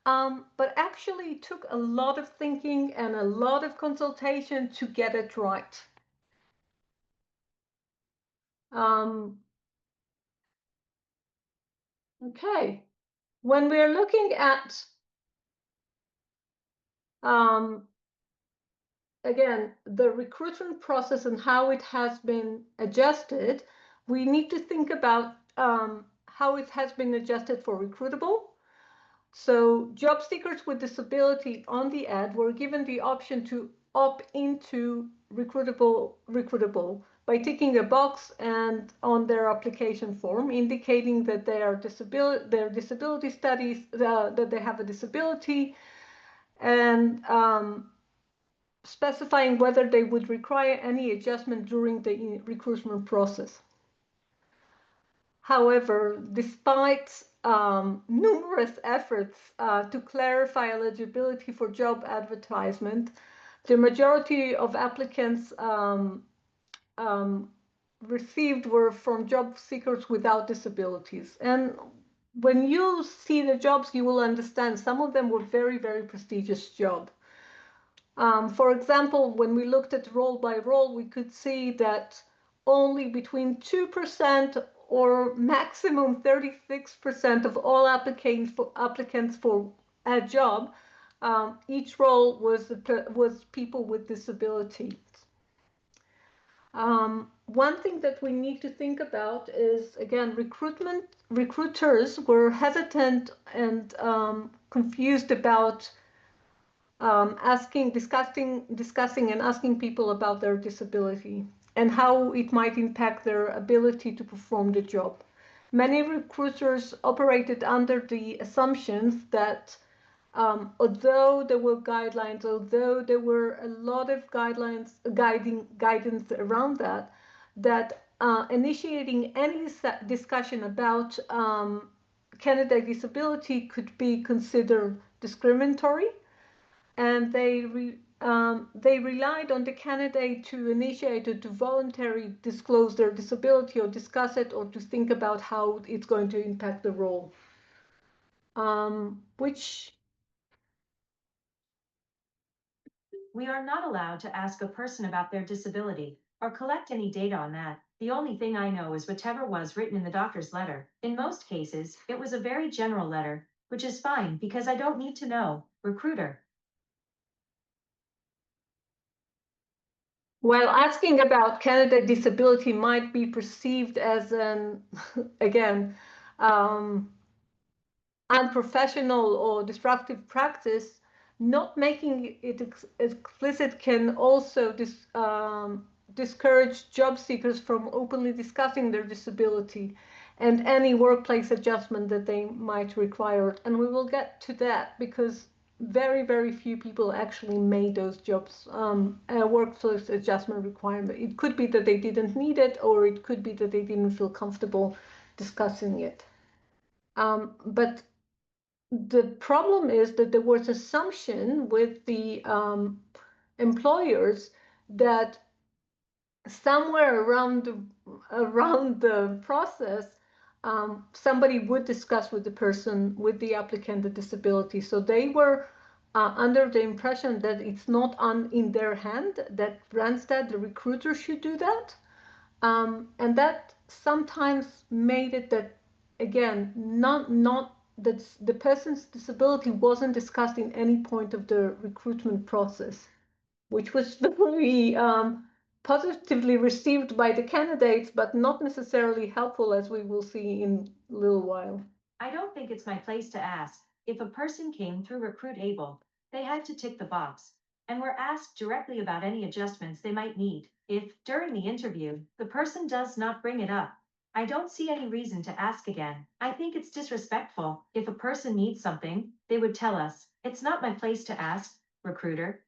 But actually it took a lot of thinking and a lot of consultation to get it right. Okay, when we're looking at again the recruitment process and how it has been adjusted, we need to think about how it has been adjusted for Recruitable. So job seekers with disability on the ad were given the option to opt into Recruitable by ticking a box and on their application form indicating that their disability studies, that they have a disability, and specifying whether they would require any adjustment during the recruitment process. However, despite numerous efforts to clarify eligibility for job advertisement, the majority of applicants received were from job seekers without disabilities. And when you see the jobs, you will understand some of them were very, very prestigious jobs. For example, when we looked at role by role, we could see that only between 2% or maximum 36% of all applicants for a job, each role was people with disabilities. One thing that we need to think about is, again, recruiters were hesitant and confused about discussing and asking people about their disability and how it might impact their ability to perform the job. Many recruiters operated under the assumptions that although there were guidelines, although there were a lot of guidance around that initiating any discussion about candidate disability could be considered discriminatory, and they relied on the candidate to initiate or to voluntarily disclose their disability or discuss it or to think about how it's going to impact the role, which
We are not allowed to ask a person about their disability or collect any data on that. The only thing I know is whatever was written in the doctor's letter. In most cases, it was a very general letter, which is fine because I don't need to know. Recruiter.
while asking about candidate disability might be perceived as an, again, unprofessional or disruptive practice, not making it explicit can also discourage job seekers from openly discussing their disability and any workplace adjustment that they might require. And we will get to that because very, very few people actually made those jobs a workplace adjustment requirement. It could be that they didn't need it, or it could be that they didn't feel comfortable discussing it. But the problem is that there was assumption with the employers that somewhere around the process, somebody would discuss with the person, with the applicant, the disability. So they were under the impression that it's not in their hand, that Randstad, the recruiter, should do that. And that sometimes made it that, again, not that the person's disability wasn't discussed in any point of the recruitment process, which was very positively received by the candidates, but not necessarily helpful, as we will see in a little while.
I don't think it's my place to ask. If a person came through Recruitable, they had to tick the box and were asked directly about any adjustments they might need. If, during the interview, the person does not bring it up, I don't see any reason to ask again. I think it's disrespectful. If a person needs something, they would tell us. It's not my place to ask, recruiter.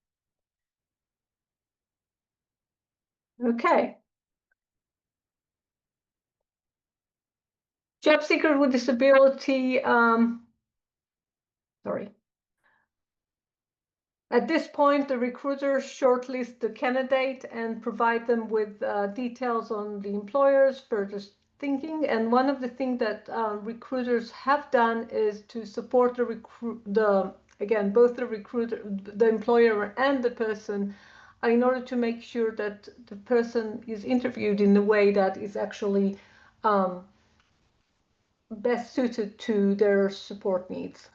Okay. Job seeker with disability, sorry. At this point, the recruiter shortlists the candidate and provide them with details on the employer's further thinking. And one of the things that recruiters have done is to support again, both the recruiter, the employer, and the person, in order to make sure that the person is interviewed in a way that is actually best suited to their support needs.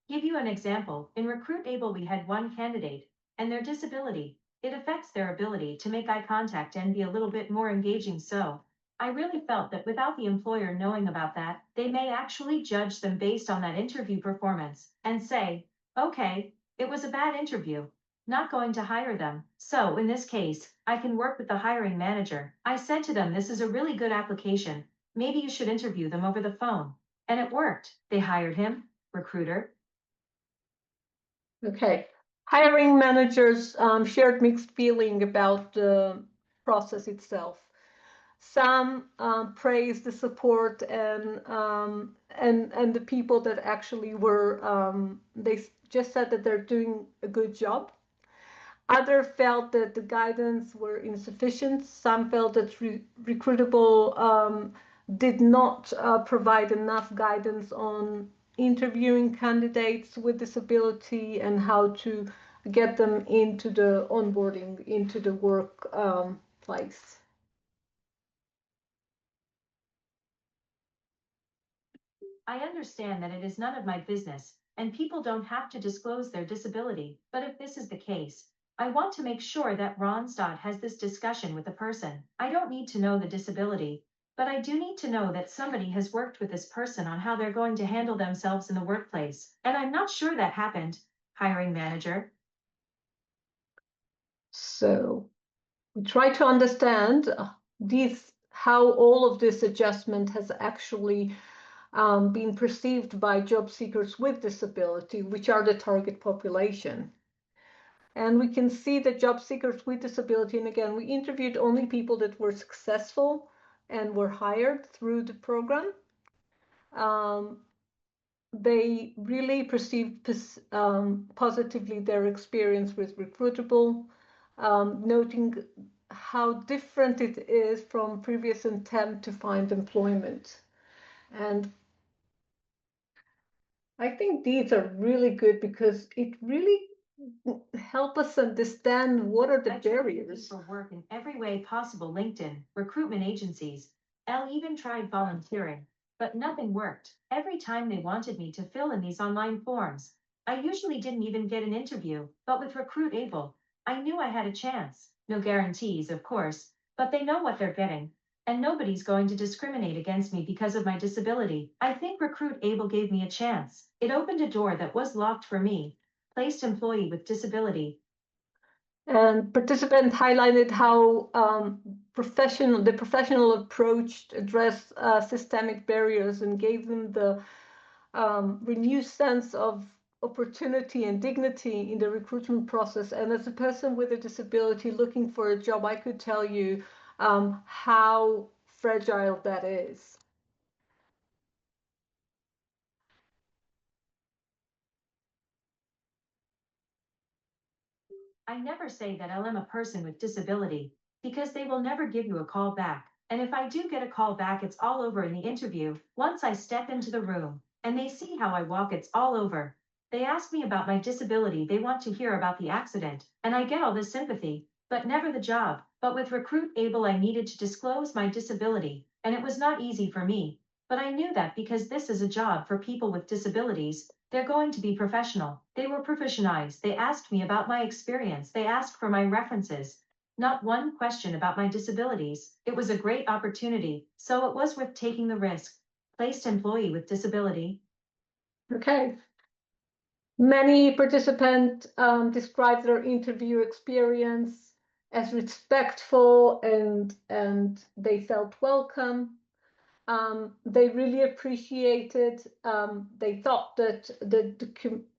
Give you an example. In Recruitable, we had one candidate and their disability. It affects their ability to make eye contact and be a little bit more engaging. So I really felt that without the employer knowing about that, they may actually judge them based on that interview performance and say, okay, it was a bad interview, not going to hire them. So in this case, I can work with the hiring manager. I said to them, this is a really good application. Maybe you should interview them over the phone. And it worked. They hired him, recruiter.
Okay. Hiring managers shared mixed feeling about the process itself. Some praised the support and the people that actually were. They just said that they're doing a good job. Others felt that the guidance were insufficient. Some felt that Recruitable did not provide enough guidance on interviewing candidates with disability and how to get them into the onboarding, into the work place.
I understand that it is none of my business, and people don't have to disclose their disability, but if this is the case, I want to make sure that Randstad has this discussion with the person. I don't need to know the disability, but I do need to know that somebody has worked with this person on how they're going to handle themselves in the workplace, and I'm not sure that happened. Hiring manager.
So we try to understand how all of this adjustment has actually being perceived by job seekers with disability, which are the target population. And we can see that job seekers with disability, and again, we interviewed only people that were successful and were hired through the program. They really perceived positively their experience with Recruitable, noting how different it is from previous attempt to find employment. And I think these are really good because it really help us understand what are the
I tried looking
barriers.
for work in every way possible: LinkedIn, recruitment agencies. I even tried volunteering, but nothing worked. Every time they wanted me to fill in these online forms, I usually didn't even get an interview. But with Recruitable, I knew I had a chance. No guarantees, of course, but they know what they're getting. And nobody's going to discriminate against me because of my disability. I think Recruitable gave me a chance. It opened a door that was locked for me. Placed employee with disability.
And participant highlighted how the professional approach addressed systemic barriers and gave them the renewed sense of opportunity and dignity in the recruitment process. And as a person with a disability looking for a job, I could tell you how fragile that is.
I never say that I'm a person with disability, because they will never give you a call back. And if I do get a call back, it's all over in the interview. Once I step into the room and they see how I walk, it's all over. They ask me about my disability, they want to hear about the accident, and I get all this sympathy, but never the job. But with Recruitable, I needed to disclose my disability, and it was not easy for me. But I knew that because this is a job for people with disabilities, they're going to be professional. They were professionalized. They asked me about my experience. They asked for my references. Not one question about my disabilities. It was a great opportunity, so it was worth taking the risk. Placed employee with disability.
Okay. Many participants described their interview experience as respectful and they felt welcome. They really appreciated, they thought that the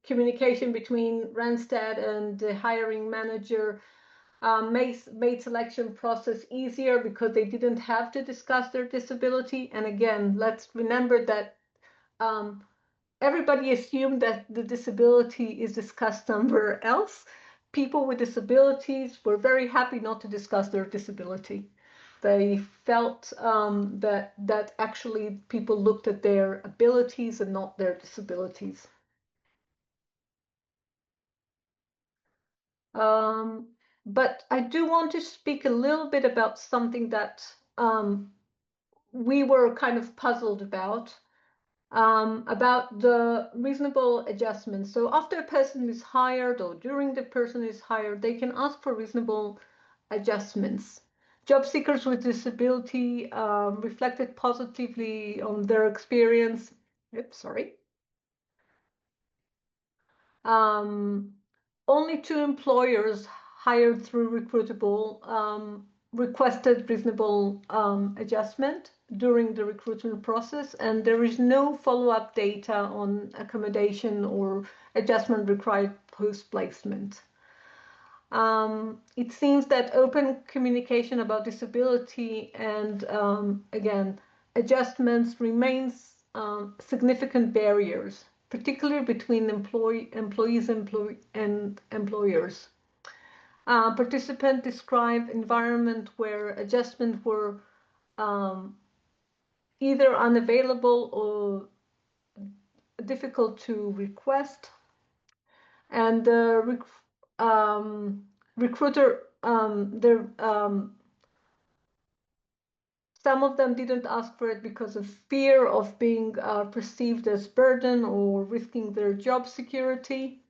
communication between Randstad and the hiring manager made selection process easier because they didn't have to discuss their disability. And again, let's remember that everybody assumed that the disability is discussed somewhere else. People with disabilities were very happy not to discuss their disability. They felt that actually people looked at their abilities and not their disabilities. But I do want to speak a little bit about something that we were kind of puzzled about the reasonable adjustments. So after a person is hired or during the person is hired, they can ask for reasonable adjustments. Job seekers with disability reflected positively on their experience. Oops, sorry. Only 2 employers hired through Recruitable requested reasonable adjustment during the recruitment process, and there is no follow-up data on accommodation or adjustment required post-placement. It seems that open communication about disability and, again, adjustments remains significant barriers, particularly between employees and employers. Participants describe environment where adjustments were either unavailable or difficult to request, and the recruiter, some of them didn't ask for it because of fear of being perceived as burden or risking their job security.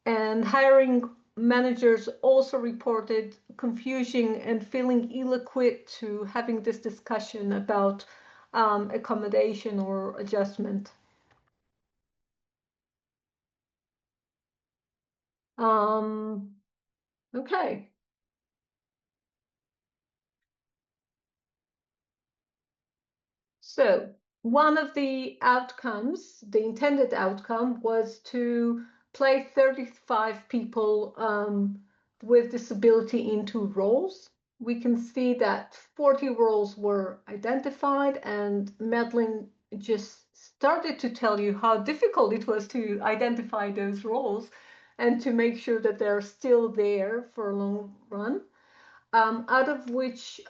And hiring managers also reported confusion and feeling ill-equipped to having this discussion about accommodation or adjustment. Okay. So one of the outcomes, the intended outcome, was to place 35 people with disability into roles. We can see that 40 roles were identified, and Madeline just started to tell you how difficult it was to identify those roles and to make sure that they're still there for a long run. Out of which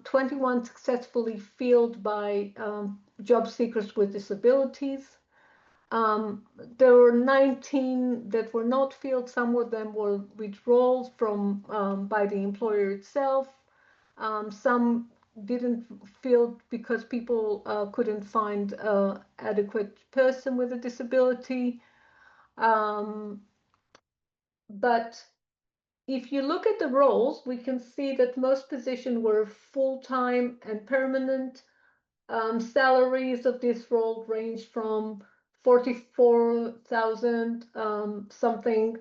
21 successfully filled by job seekers with disabilities. There were 19 that were not filled. Some of them were withdrawals from by the employer itself. Some didn't fill because people couldn't find an adequate person with a disability. But if you look at the roles, we can see that most positions were full-time and permanent. Salaries of this role range from 44,000 something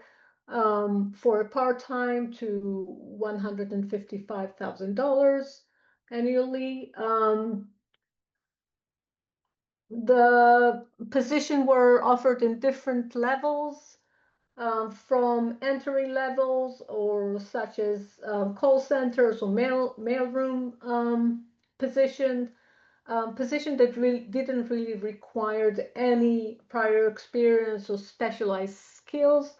for a part-time to $155,000 annually. The positions were offered in different levels. From entry levels or such as call centers or mailroom position that really didn't really require any prior experience or specialized skills,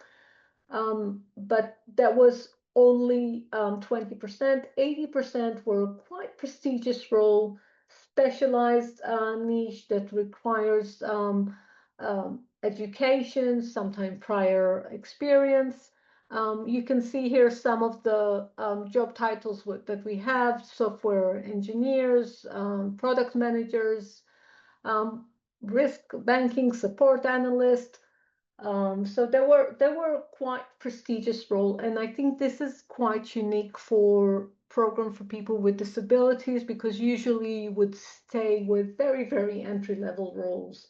but that was only 20%. 80% were quite prestigious role, specialized niche that requires education, sometimes prior experience. You can see here some of the job titles that we have: software engineers, product managers, risk banking support analyst. So there were quite prestigious roles, and I think this is quite unique for program for people with disabilities, because usually you would stay with very, very entry-level roles.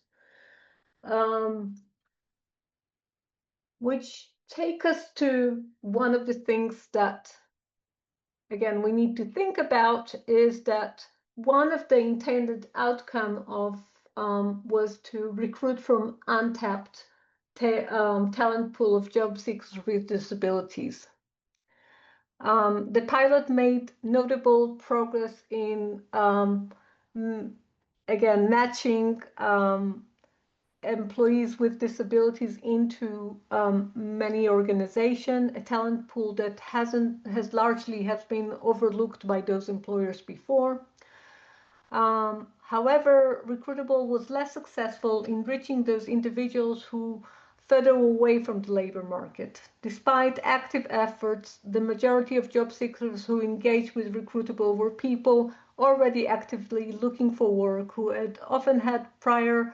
Which take us to one of the things that, again, we need to think about, is that one of the intended outcome of was to recruit from untapped talent pool of job seekers with disabilities. The pilot made notable progress in, again, matching employees with disabilities into many organizations, a talent pool that has largely been overlooked by those employers before. However, Recruitable was less successful in reaching those individuals who further away from the labor market. Despite active efforts, the majority of job seekers who engaged with Recruitable were people already actively looking for work, who had often had prior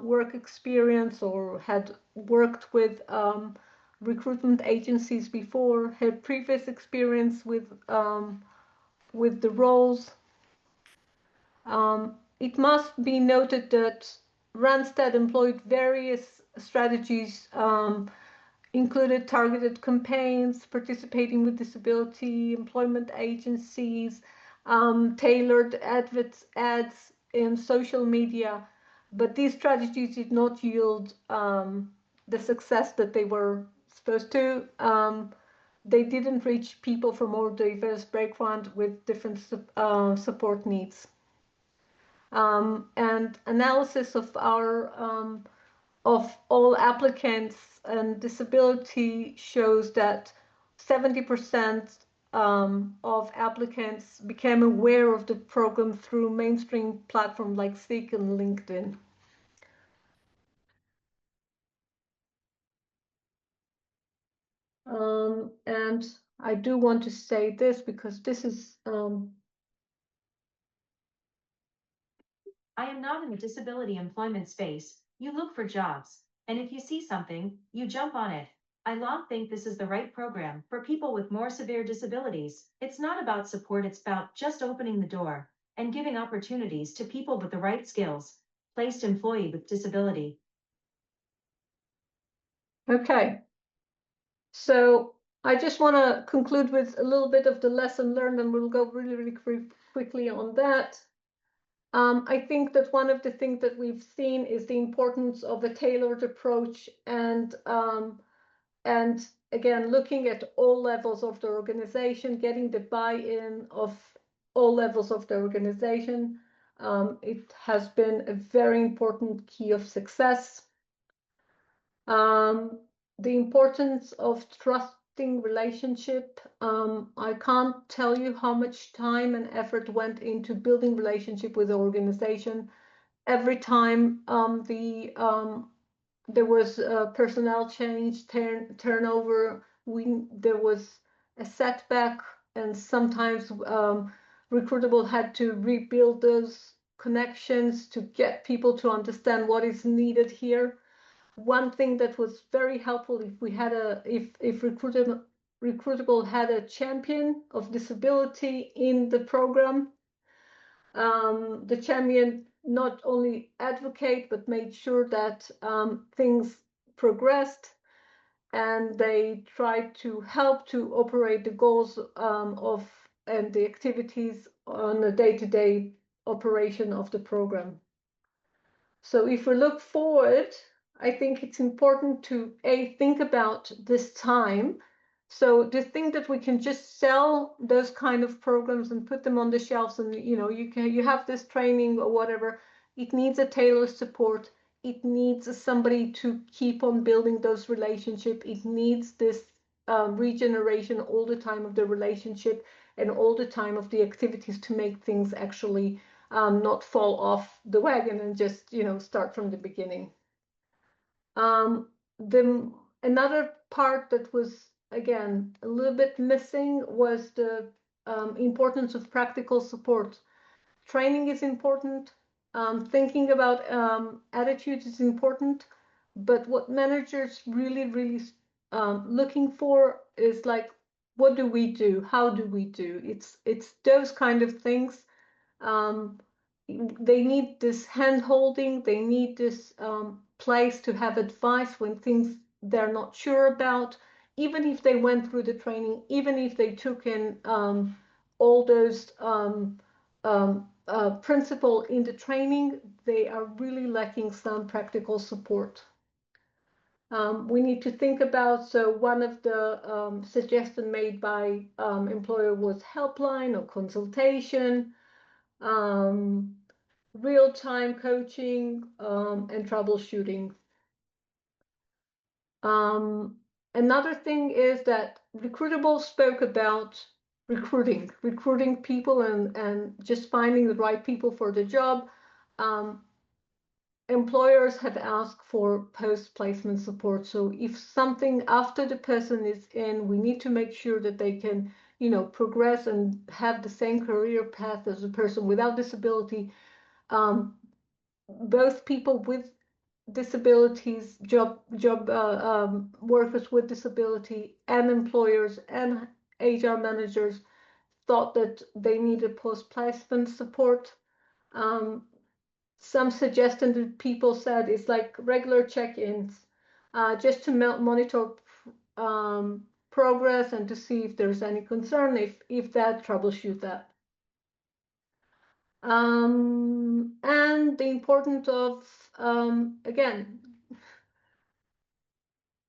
work experience or had worked with recruitment agencies before, had previous experience with the roles. It must be noted that Randstad employed various strategies, included targeted campaigns, participating with disability employment agencies, tailored ads in social media, but these strategies did not yield the success that they were supposed to. they didn't reach people from more diverse background with different support needs. And analysis of our of all applicants and disability shows that 70% of applicants became aware of the program through mainstream platforms like Seek and LinkedIn. And I do want to say this because this is
I am not in the disability employment space. You look for jobs, and if you see something, you jump on it. I long think this is the right program for people with more severe disabilities. It's not about support, it's about just opening the door and giving opportunities to people with the right skills. Placed employee with disability.
okay. So I just want to conclude with a little bit of the lesson learned, and we'll go really, really quickly on that. I think that one of the things that we've seen is the importance of a tailored approach, and again, looking at all levels of the organization, getting the buy-in of all levels of the organization. It has been a very important key of success. The importance of trusting relationship. I can't tell you how much time and effort went into building relationship with the organization. Every time there was a personnel change, turnover, there was a setback, and sometimes Recruitable had to rebuild those connections to get people to understand what is needed here. One thing that was very helpful, if we had if Recruitable had a champion of disability in the program, the champion not only advocate but made sure that things progressed, and they tried to help to operate the goals of and the activities on a day-to-day operation of the program. So if we look forward, I think it's important to think about this time. So to think that we can just sell those kind of programs and put them on the shelves, and you have this training or whatever, it needs a tailored support. It needs somebody to keep on building those relationships. It needs this regeneration all the time of the relationship and all the time of the activities to make things actually not fall off the wagon and just start from the beginning. Another part that was again a little bit missing was the importance of practical support. Training is important. Thinking about attitudes is important, but what managers really looking for is like, what do we do? How do we do? It's those kind of things. They need this hand holding, they need this place to have advice when things they're not sure about, even if they went through the training, even if they took in all those principle in the training, they are really lacking some practical support. We need to think about, so one of the suggestions made by employer was helpline or consultation, real-time coaching, and troubleshooting. Another thing is that Recruitable spoke about recruiting people and just finding the right people for the job. Employers have asked for post-placement support. So if something after the person is in, we need to make sure that they can, progress and have the same career path as a person without disability. Both people with disabilities, workers with disability, and employers and HR managers thought that they needed post-placement support. Some suggestions that people said is like regular check-ins, just to monitor progress and to see if there's any concern, if that, troubleshoot that. And the importance of, again,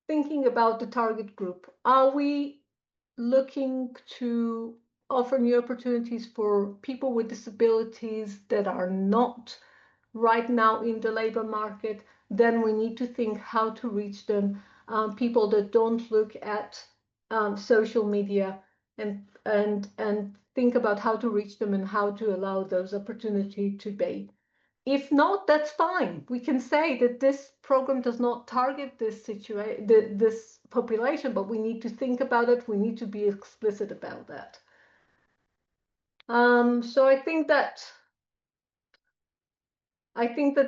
thinking about the target group. Are we looking to offer new opportunities for people with disabilities that are not right now in the labor market, then we need to think how to reach them. People that don't look at social media, and think about how to reach them and how to allow those opportunities to be. If not, that's fine. We can say that this program does not target this population, but we need to think about it. We need to be explicit about that. So I think that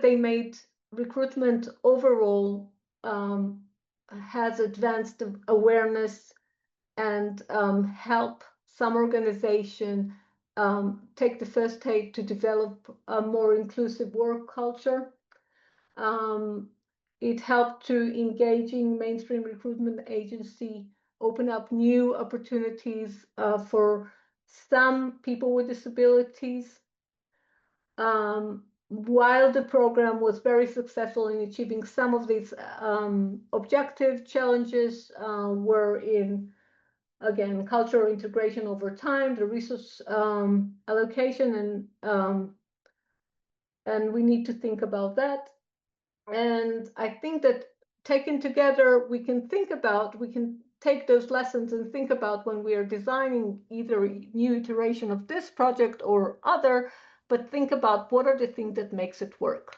they made recruitment overall has advanced awareness and help some organization take the first step to develop a more inclusive work culture. It helped to engaging mainstream recruitment agency, open up new opportunities for some people with disabilities. While the program was very successful in achieving some of these objective challenges were in, again, cultural integration over time, the resource allocation, and we need to think about that. And I think that taken together, we can take those lessons and think about when we are designing either a new iteration of this project or other, but think about what are the things that makes it work.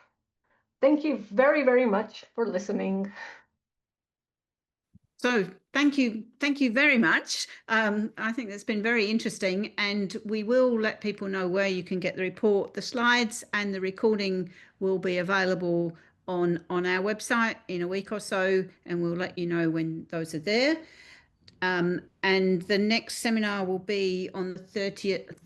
Thank you very, very much for listening.
So thank you very much. I think that's been very interesting, and we will let people know where you can get the report. The slides and the recording will be available on our website in a week or so, and we'll let you know when those are there. And the next seminar will be on the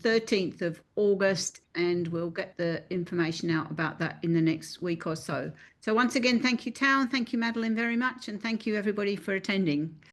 13th of August, and we'll get the information out about that in the next week or so. So once again, thank you, Tao, thank you, Madeline, very much, and thank you everybody for attending.